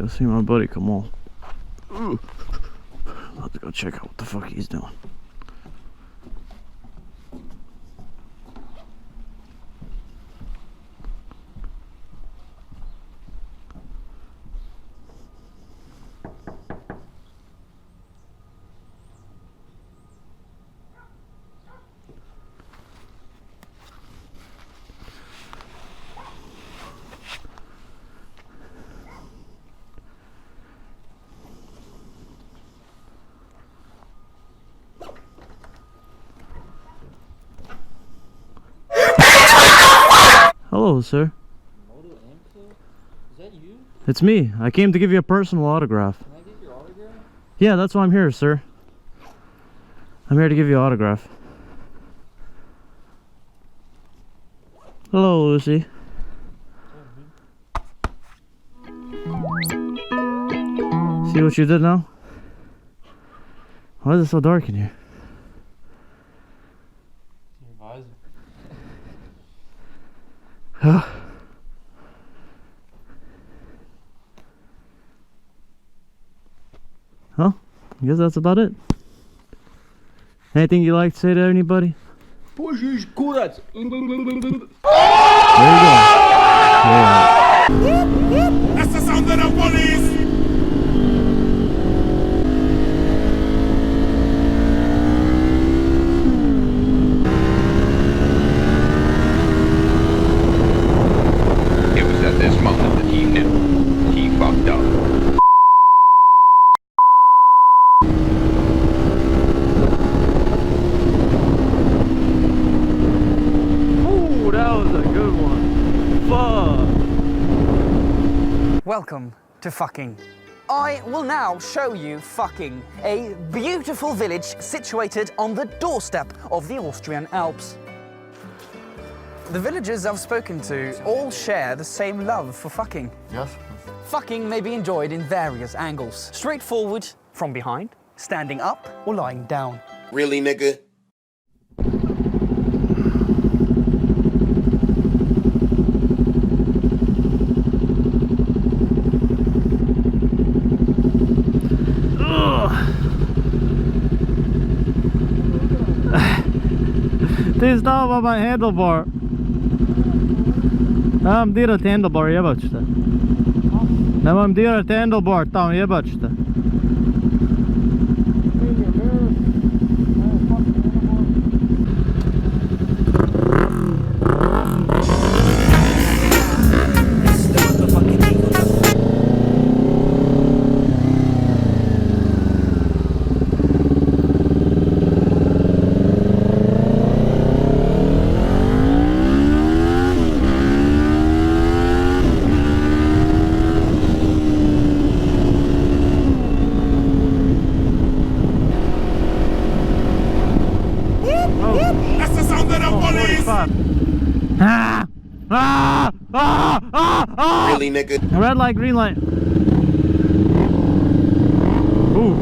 Go see my buddy, come on. Let's go check out what the fuck he's doing. Hello, sir. Is that you? It's me. I came to give you a personal autograph. Can I get your autograph? Yeah, that's why I'm here, sir. I'm here to give you an autograph. Hello, Lucy. See what you did now? Why is it so dark in here? Huh? I guess that's about it. Anything you'd like to say to anybody? There you go. Yeah. That's the sound of the police! This moment that he knew he fucked up. Ooh, that was a good one. Fuck. Welcome to fucking. I will now show you fucking a beautiful village situated on the doorstep of the Austrian Alps. The villagers I've spoken to all share the same love for fucking. Yes. Fucking may be enjoyed in various angles. Straightforward, from behind, standing up, or lying down. Really, nigga? Ty stava my handlebar. Nemam dirat handlebar, jebat ćete. Nemam dirat handlebar, tamo jebat ćete. That's the sound of the police! Really, nigga? Red light, green light. Ooh.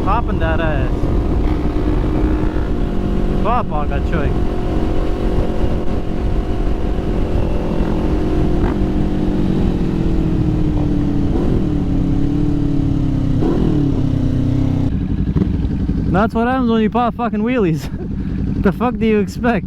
Popping that ass. Pop on that choy. That's what happens when you pop fucking wheelies. The fuck do you expect?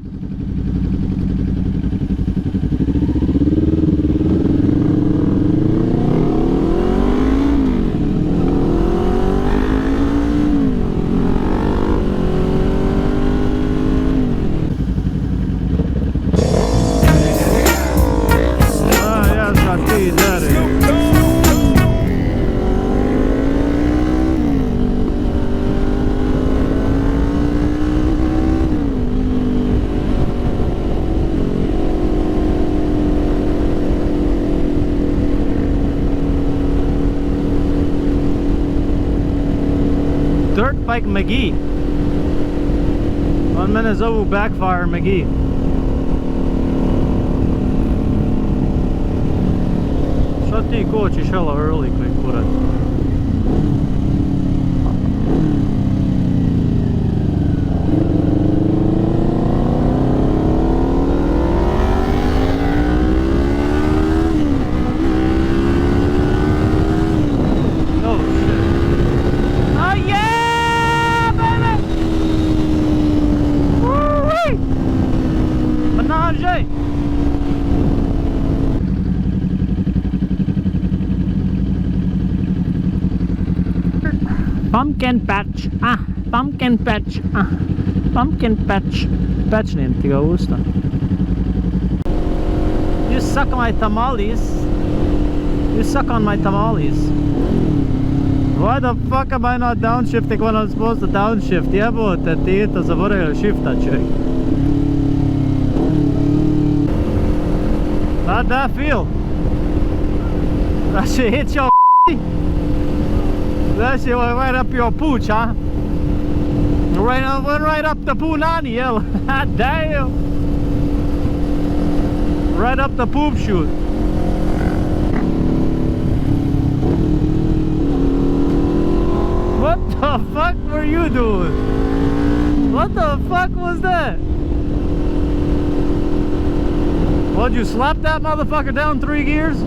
Dirt Bike McGee. On мене зовут Backfire McGee. Що ти хочеш, hella early, quick, курат? tjej! Pumpkin patch, pumpkin patch, pumpkin patch. Patchnin ti ga usta. You suck on my tamales. You suck on my tamales. Why the fuck am I not downshifting when I'm supposed to downshift? Jebote ti to zaboravio shifta čovjek. How'd that feel? That shit hit your that shit went right up your pooch, huh? Went right up the punani, yo. Damn. Right up the poop chute. What the fuck were you doing? What the fuck was that? What'd you slap that motherfucker down 3 gears?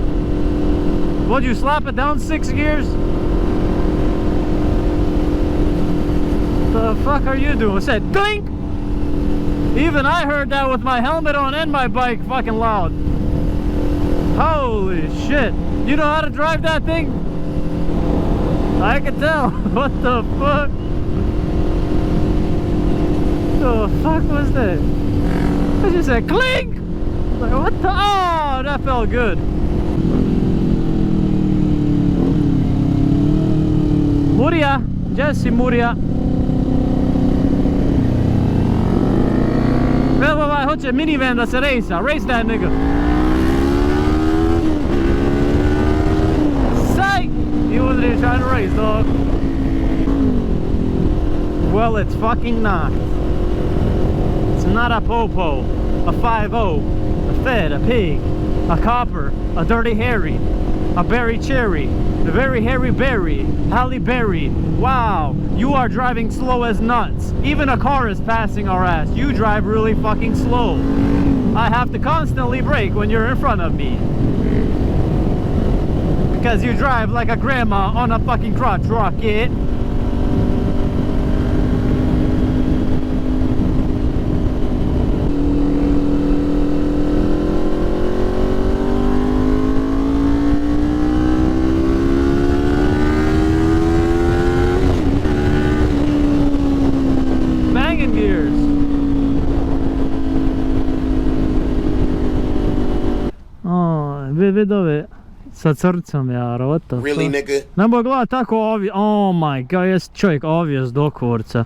What'd you slap it down 6 gears? The fuck are you doing? It said clink! Even I heard that with my helmet on and my bike fucking loud. Holy shit. You know how to drive that thing? I can tell. What the fuck? The fuck was that? I just said clink! Like, what the? Oh, that felt good. Muria, Jesse Muria. Evo ovaj hoće minivan da se rejsa. Race that nigga. Psych! He wasn't even trying to race, dog. Well, it's fucking not. It's not a popo, a 5-0, a fed, a pig, a copper, a dirty Harry, a berry cherry, a very hairy berry, Halle Berry. Wow, you are driving slow as nuts. Even a car is passing our ass. You drive really fucking slow. I have to constantly brake when you're in front of me. Because you drive like a grandma on a fucking crotch rocket. Vidi ove sa crcom, jara, what the Really, fuck? nigga? Nemoj gledat tako ovdje, oh my god, jes čovjek obvious do kurca.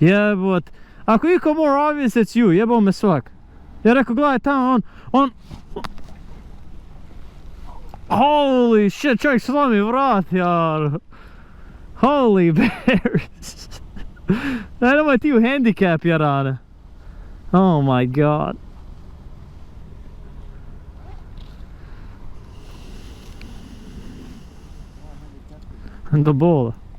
Jebot. Ako iko more obvious, it's you, jebo me svak. Ja rekao, gledaj tamo, on... Holy shit, čovjek slomi vrat, jar. Holy bears. Nemoj ti u handicap, jarane. Oh my god. Do bola.